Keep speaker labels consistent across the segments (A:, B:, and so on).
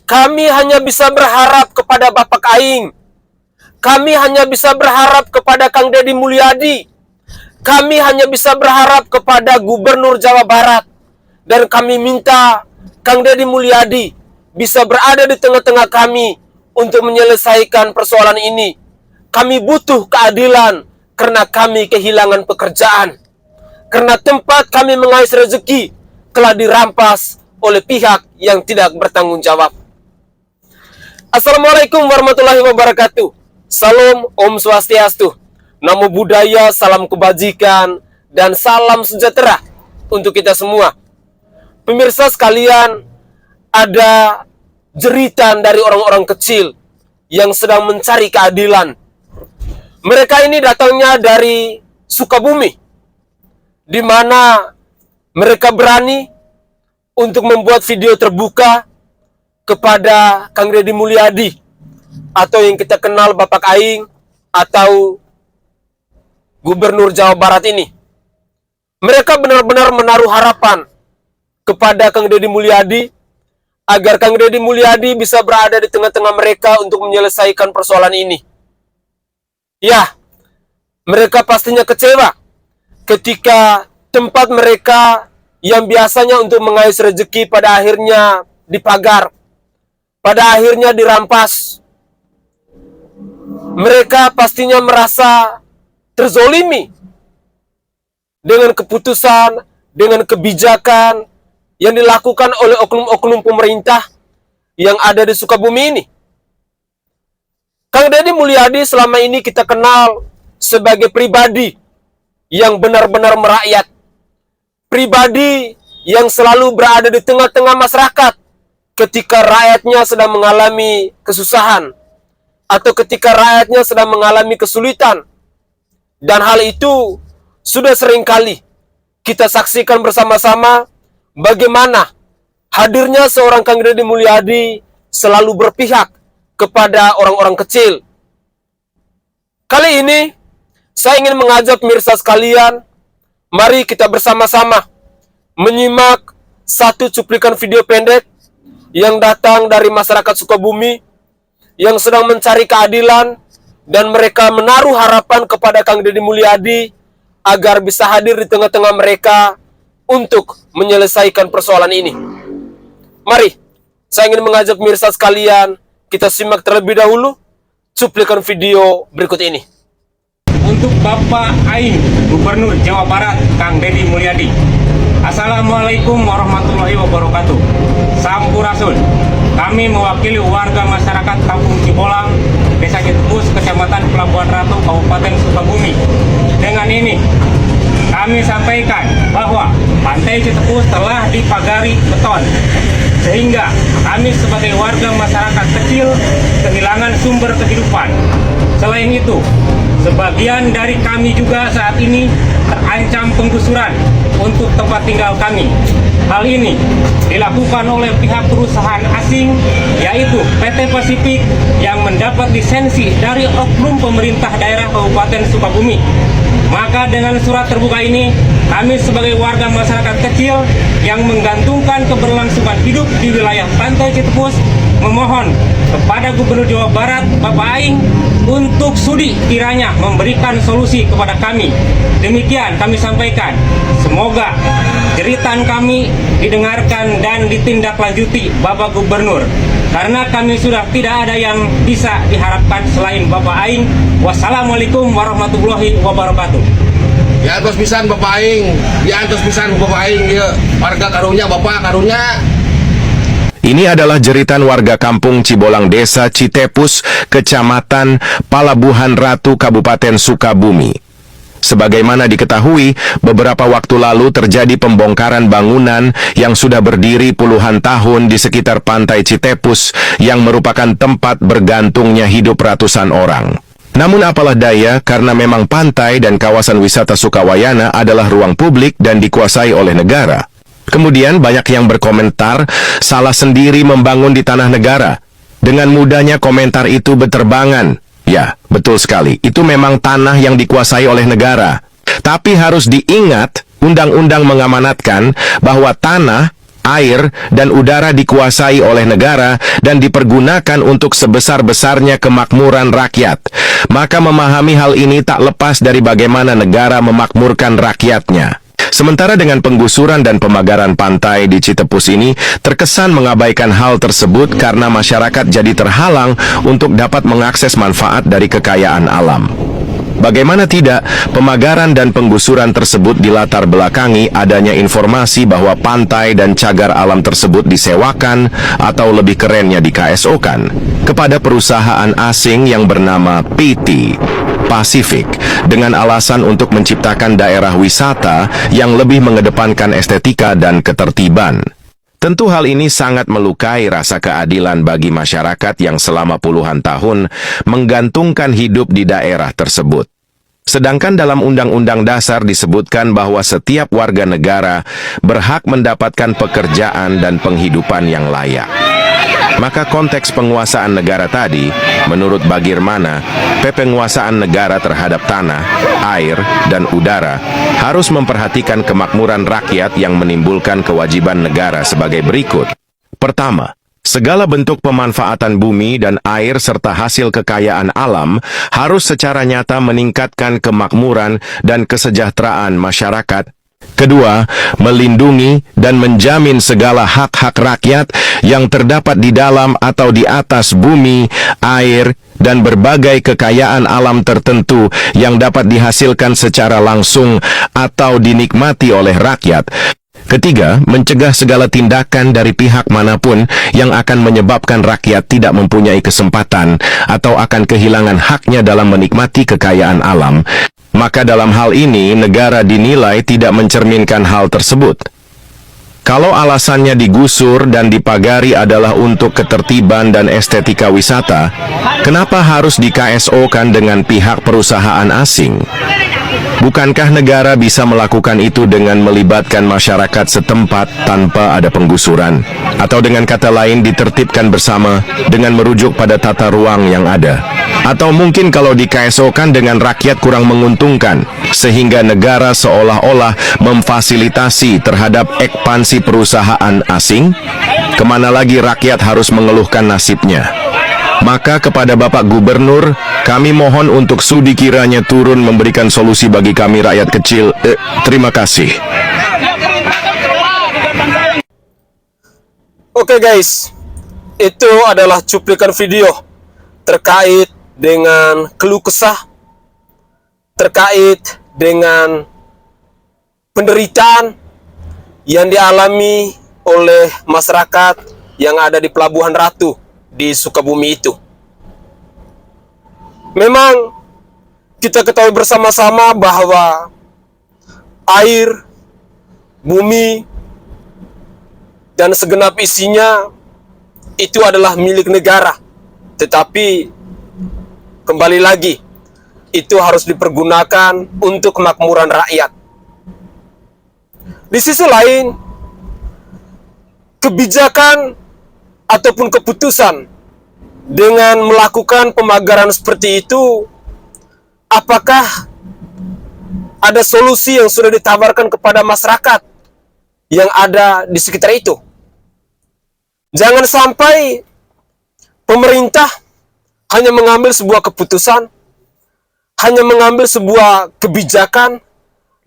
A: Kami hanya bisa berharap kepada Bapak Aing. Kami hanya bisa berharap kepada Kang Deddy Mulyadi. Kami hanya bisa berharap kepada Gubernur Jawa Barat. Dan kami minta Kang Deddy Mulyadi bisa berada di tengah-tengah kami untuk menyelesaikan persoalan ini. Kami butuh keadilan karena kami kehilangan pekerjaan. Karena tempat kami mengais rezeki telah dirampas oleh pihak yang tidak bertanggung jawab. Assalamualaikum warahmatullahi wabarakatuh. Salam Om Swastiastu. Namo Buddhaya, salam kebajikan, dan salam sejahtera untuk kita semua. Pemirsa sekalian, ada jeritan dari orang-orang kecil yang sedang mencari keadilan. Mereka ini datangnya dari Sukabumi, di mana mereka berani untuk membuat video terbuka kepada Kang Deddy Mulyadi, atau yang kita kenal Bapak Aing, atau Gubernur Jawa Barat ini. Mereka benar-benar menaruh harapan kepada Kang Deddy Mulyadi, agar Kang Deddy Mulyadi bisa berada di tengah-tengah mereka untuk menyelesaikan persoalan ini. Ya, mereka pastinya kecewa ketika tempat mereka yang biasanya untuk mengais rezeki pada akhirnya dipagar, pada akhirnya dirampas. Mereka pastinya merasa terzolimi dengan keputusan, dengan kebijakan yang dilakukan oleh oknum-oknum pemerintah yang ada di Sukabumi ini. Kang Deddy Mulyadi selama ini kita kenal sebagai pribadi yang benar-benar merakyat. Pribadi yang selalu berada di tengah-tengah masyarakat ketika rakyatnya sedang mengalami kesusahan, atau ketika rakyatnya sedang mengalami kesulitan. Dan hal itu sudah seringkali kita saksikan bersama-sama bagaimana hadirnya seorang Kang Deddy Mulyadi selalu berpihak kepada orang-orang kecil. Kali ini saya ingin mengajak pemirsa sekalian, mari kita bersama-sama menyimak satu cuplikan video pendek yang datang dari masyarakat Sukabumi yang sedang mencari keadilan, dan mereka menaruh harapan kepada Kang Deddy Mulyadi agar bisa hadir di tengah-tengah mereka untuk menyelesaikan persoalan ini. Mari, saya ingin mengajak pemirsa sekalian, kita simak terlebih dahulu cuplikan video berikut ini.
B: Untuk Bapak Aing, Gubernur Jawa Barat, Kang Deddy Mulyadi. Assalamualaikum warahmatullahi wabarakatuh. Sampurasun. Kami mewakili warga masyarakat Kampung Cibolang, Desa Citepus, Kecamatan Pelabuhan Ratu, Kabupaten Sukabumi. Dengan ini, kami sampaikan bahwa Pantai Citepus telah dipagari beton, sehingga kami sebagai warga masyarakat kecil kehilangan sumber kehidupan. Selain itu, sebagian dari kami juga saat ini terancam penggusuran untuk tempat tinggal kami. Hal ini dilakukan oleh pihak perusahaan asing, yaitu PT Pasifik, yang mendapat lisensi dari oknum pemerintah daerah Kabupaten Sukabumi. Maka dengan surat terbuka ini, kami sebagai warga masyarakat kecil yang menggantungkan keberlangsungan hidup di wilayah Pantai Citepus memohon kepada Gubernur Jawa Barat, Bapak Aing, untuk sudi kiranya memberikan solusi kepada kami. Demikian kami sampaikan. Semoga jeritan kami didengarkan dan ditindaklanjuti Bapak Gubernur, karena kami sudah tidak ada yang bisa diharapkan selain Bapak Aing. Wassalamualaikum warahmatullahi wabarakatuh.
C: Ya terus pisan Bapak Aing, ya terus pisan Bapak Aing, ya warga karunya Bapak karunya.
D: Ini adalah jeritan warga kampung Cibolang, Desa Citepus, Kecamatan Palabuhan Ratu, Kabupaten Sukabumi. Sebagaimana diketahui, beberapa waktu lalu terjadi pembongkaran bangunan yang sudah berdiri puluhan tahun di sekitar Pantai Citepus yang merupakan tempat bergantungnya hidup ratusan orang. Namun apalah daya, karena memang pantai dan kawasan wisata Sukawayana adalah ruang publik dan dikuasai oleh negara. Kemudian banyak yang berkomentar, salah sendiri membangun di tanah negara. Dengan mudahnya komentar itu berterbangan. Ya, betul sekali, itu memang tanah yang dikuasai oleh negara. Tapi harus diingat, undang-undang mengamanatkan bahwa tanah air, dan udara dikuasai oleh negara dan dipergunakan untuk sebesar-besarnya kemakmuran rakyat. Maka memahami hal ini tak lepas dari bagaimana negara memakmurkan rakyatnya. Sementara dengan penggusuran dan pemagaran pantai di Citepus ini terkesan mengabaikan hal tersebut karena masyarakat jadi terhalang untuk dapat mengakses manfaat dari kekayaan alam. Bagaimana tidak, pemagaran dan penggusuran tersebut dilatar belakangi adanya informasi bahwa pantai dan cagar alam tersebut disewakan atau lebih kerennya di KSO-kan kepada perusahaan asing yang bernama PT Pacific dengan alasan untuk menciptakan daerah wisata yang lebih mengedepankan estetika dan ketertiban. Tentu hal ini sangat melukai rasa keadilan bagi masyarakat yang selama puluhan tahun menggantungkan hidup di daerah tersebut. Sedangkan dalam Undang-Undang Dasar disebutkan bahwa setiap warga negara berhak mendapatkan pekerjaan dan penghidupan yang layak. Maka konteks penguasaan negara tadi, menurut Bagirmana, penguasaan negara terhadap tanah, air, dan udara harus memperhatikan kemakmuran rakyat yang menimbulkan kewajiban negara sebagai berikut. Pertama, segala bentuk pemanfaatan bumi dan air serta hasil kekayaan alam harus secara nyata meningkatkan kemakmuran dan kesejahteraan masyarakat. Kedua, melindungi dan menjamin segala hak-hak rakyat yang terdapat di dalam atau di atas bumi, air, dan berbagai kekayaan alam tertentu yang dapat dihasilkan secara langsung atau dinikmati oleh rakyat. Ketiga, mencegah segala tindakan dari pihak manapun yang akan menyebabkan rakyat tidak mempunyai kesempatan atau akan kehilangan haknya dalam menikmati kekayaan alam. Maka dalam hal ini, negara dinilai tidak mencerminkan hal tersebut. Kalau alasannya digusur dan dipagari adalah untuk ketertiban dan estetika wisata, kenapa harus di KSO-kan dengan pihak perusahaan asing? Bukankah negara bisa melakukan itu dengan melibatkan masyarakat setempat tanpa ada penggusuran? Atau dengan kata lain ditertibkan bersama dengan merujuk pada tata ruang yang ada? Atau mungkin kalau di KSO-kan dengan rakyat kurang menguntungkan, sehingga negara seolah-olah memfasilitasi terhadap ekspansi perusahaan asing? Kemana lagi rakyat harus mengeluhkan nasibnya? Maka kepada Bapak Gubernur, kami mohon untuk sudi kiranya turun memberikan solusi bagi kami rakyat kecil. Terima kasih.
A: Oke guys, itu adalah cuplikan video terkait dengan keluh kesah, terkait dengan penderitaan yang dialami oleh masyarakat yang ada di Pelabuhan Ratu di Sukabumi itu. Memang kita ketahui bersama-sama bahwa air, bumi, dan segenap isinya itu adalah milik negara. Tetapi kembali lagi, itu harus dipergunakan untuk kemakmuran rakyat. Di sisi lain, kebijakan ataupun keputusan dengan melakukan pemagaran seperti itu, apakah ada solusi yang sudah ditawarkan kepada masyarakat yang ada di sekitar itu? Jangan sampai pemerintah hanya mengambil sebuah keputusan, hanya mengambil sebuah kebijakan,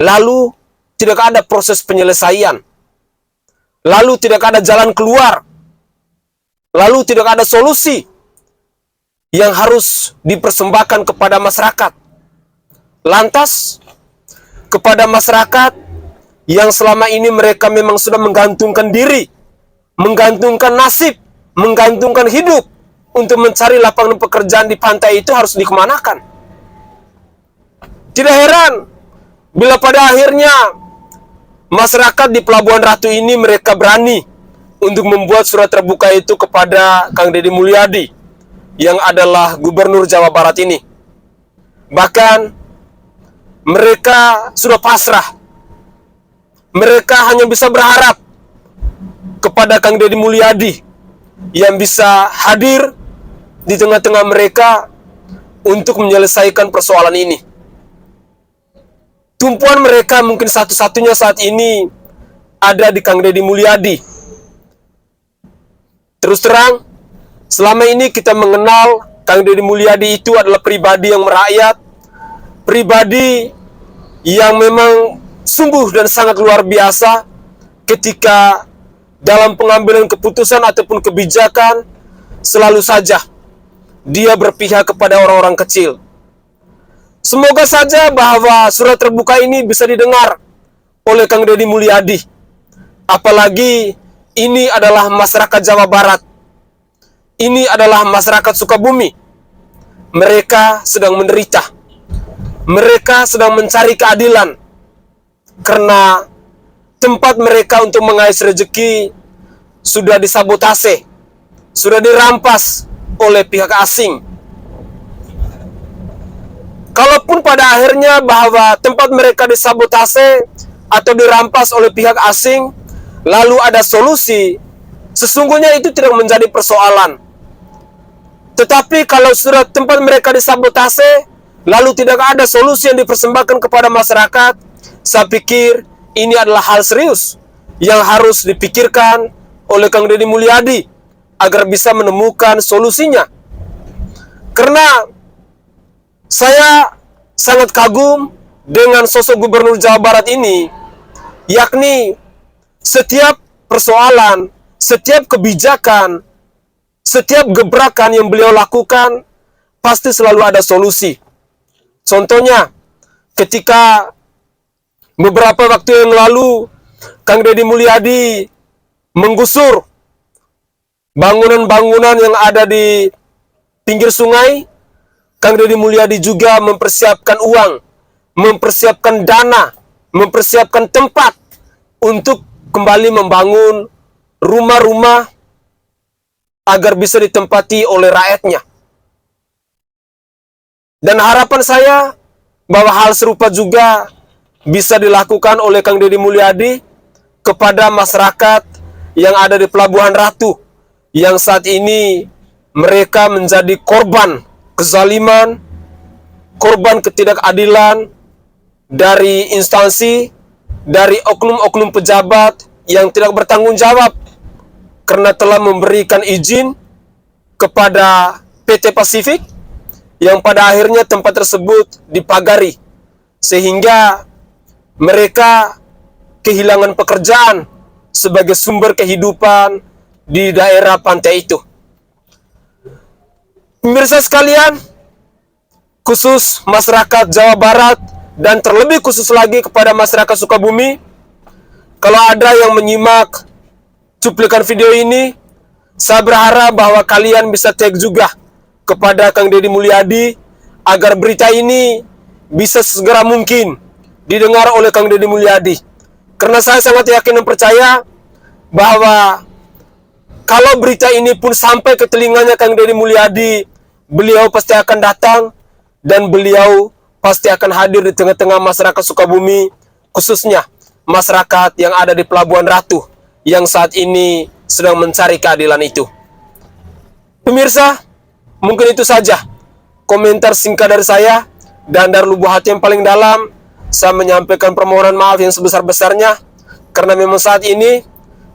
A: lalu tidak ada proses penyelesaian, lalu tidak ada jalan keluar, lalu tidak ada solusi yang harus dipersembahkan kepada masyarakat. Lantas, kepada masyarakat yang selama ini mereka memang sudah menggantungkan diri, menggantungkan nasib, menggantungkan hidup untuk mencari lapangan pekerjaan di pantai itu harus dikemanakan? Tidak heran bila pada akhirnya masyarakat di Pelabuhan Ratu ini mereka berani untuk membuat surat terbuka itu kepada Kang Deddy Mulyadi yang adalah Gubernur Jawa Barat ini. Bahkan mereka sudah pasrah. Mereka hanya bisa berharap kepada Kang Deddy Mulyadi yang bisa hadir di tengah-tengah mereka untuk menyelesaikan persoalan ini. Tumpuan mereka mungkin satu-satunya saat ini ada di Kang Deddy Mulyadi Terus terang, selama ini kita mengenal Kang Deddy Mulyadi itu adalah pribadi yang merakyat, pribadi yang memang sungguh dan sangat luar biasa ketika dalam pengambilan keputusan ataupun kebijakan, selalu saja dia berpihak kepada orang-orang kecil. Semoga saja bahwa surat terbuka ini bisa didengar oleh Kang Deddy Mulyadi. Apalagi ini adalah masyarakat Jawa Barat. Ini adalah masyarakat Sukabumi. Mereka sedang menderita. Mereka sedang mencari keadilan. Karena tempat mereka untuk mengais rezeki sudah disabotase, sudah dirampas oleh pihak asing. Kalaupun pada akhirnya bahwa tempat mereka disabotase atau dirampas oleh pihak asing, lalu ada solusi, sesungguhnya itu tidak menjadi persoalan. Tetapi kalau sudah tempat mereka disabotase, lalu tidak ada solusi yang dipersembahkan kepada masyarakat, saya pikir ini adalah hal serius yang harus dipikirkan oleh Kang Deddy Mulyadi agar bisa menemukan solusinya. Karena saya sangat kagum dengan sosok Gubernur Jawa Barat ini, yakni setiap persoalan, setiap kebijakan, setiap gebrakan yang beliau lakukan, pasti selalu ada solusi. Contohnya, ketika beberapa waktu yang lalu, Kang Deddy Mulyadi menggusur bangunan-bangunan yang ada di pinggir sungai, Kang Deddy Mulyadi juga mempersiapkan uang, mempersiapkan dana, mempersiapkan tempat untuk kembali membangun rumah-rumah agar bisa ditempati oleh rakyatnya. Dan harapan saya bahwa hal serupa juga bisa dilakukan oleh Kang Deddy Mulyadi kepada masyarakat yang ada di Pelabuhan Ratu, yang saat ini mereka menjadi korban kezaliman, korban ketidakadilan dari instansi, dari oknum-oknum pejabat yang tidak bertanggung jawab karena telah memberikan izin kepada PT Pasifik yang pada akhirnya tempat tersebut dipagari, sehingga mereka kehilangan pekerjaan sebagai sumber kehidupan di daerah pantai itu. Pemirsa sekalian, khusus masyarakat Jawa Barat dan terlebih khusus lagi kepada masyarakat Sukabumi, kalau ada yang menyimak cuplikan video ini, saya berharap bahwa kalian bisa tag juga kepada Kang Deddy Mulyadi agar berita ini bisa segera mungkin didengar oleh Kang Deddy Mulyadi. Karena saya sangat yakin dan percaya bahwa kalau berita ini pun sampai ke telinganya Kang Deddy Mulyadi, beliau pasti akan datang dan beliau pasti akan hadir di tengah-tengah masyarakat Sukabumi, khususnya masyarakat yang ada di Pelabuhan Ratu yang saat ini sedang mencari keadilan itu. Pemirsa, mungkin itu saja komentar singkat dari saya, dan dari lubuk hati yang paling dalam saya menyampaikan permohonan maaf yang sebesar-besarnya karena memang saat ini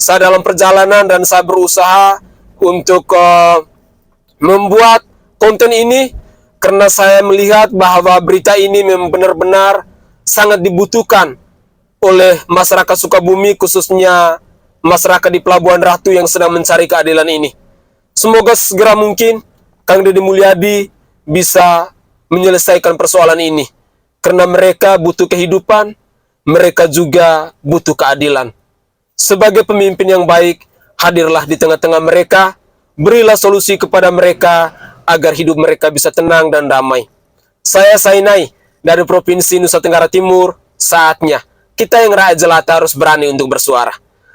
A: saya dalam perjalanan dan saya berusaha untuk membuat konten ini karena saya melihat bahwa berita ini memang benar-benar sangat dibutuhkan oleh masyarakat Sukabumi, khususnya masyarakat di Pelabuhan Ratu yang sedang mencari keadilan ini. Semoga segera mungkin Kang Deddy Mulyadi bisa menyelesaikan persoalan ini, karena mereka butuh kehidupan, mereka juga butuh keadilan. Sebagai pemimpin yang baik, hadirlah di tengah-tengah mereka, berilah solusi kepada mereka agar hidup mereka bisa tenang dan damai. Saya Sainai dari Provinsi Nusa Tenggara Timur. Saatnya kita yang rakyat jelata harus berani untuk bersuara.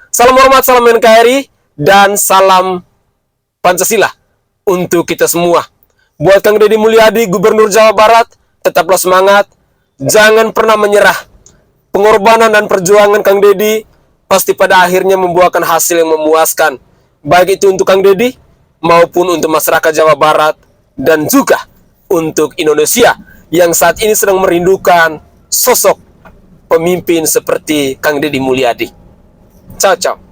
A: Salam hormat, salam NKRI, dan salam Pancasila untuk kita semua. Buat Kang Deddy Mulyadi, Gubernur Jawa Barat, tetaplah semangat, jangan pernah menyerah. Pengorbanan dan perjuangan Kang Deddy pasti pada akhirnya membuahkan hasil yang memuaskan, baik itu untuk Kang Deddy maupun untuk masyarakat Jawa Barat dan juga untuk Indonesia yang saat ini sedang merindukan sosok pemimpin seperti Kang Deddy Mulyadi. Ciao, ciao.